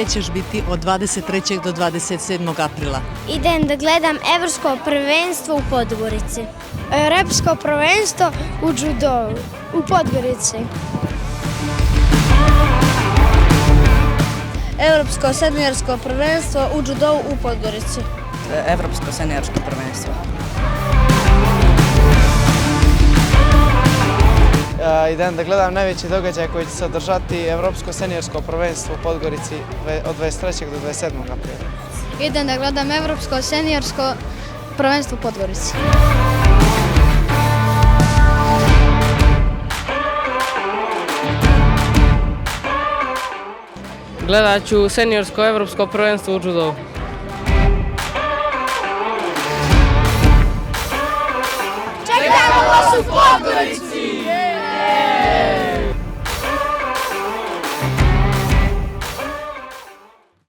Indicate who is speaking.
Speaker 1: gdje ćeš biti od 23. do 27. aprila?
Speaker 2: Idem da gledam Evropsko prvenstvo u Podgorici. Evropsko prvenstvo u judovu u Podgorici. Evropsko seniorsko prvenstvo u judovu u Podgorici.
Speaker 3: Evropsko seniorsko prvenstvo.
Speaker 4: Idem da gledam najveći događaj koji će se održati Evropsko seniorsko prvenstvo u Podgorici od 23. do 27. aprila.
Speaker 2: Idem da gledam Evropsko seniorsko prvenstvo u Podgorici.
Speaker 5: Gledat ću seniorsko evropsko prvenstvo u judovu.
Speaker 2: Čekamo vas u Podgorici!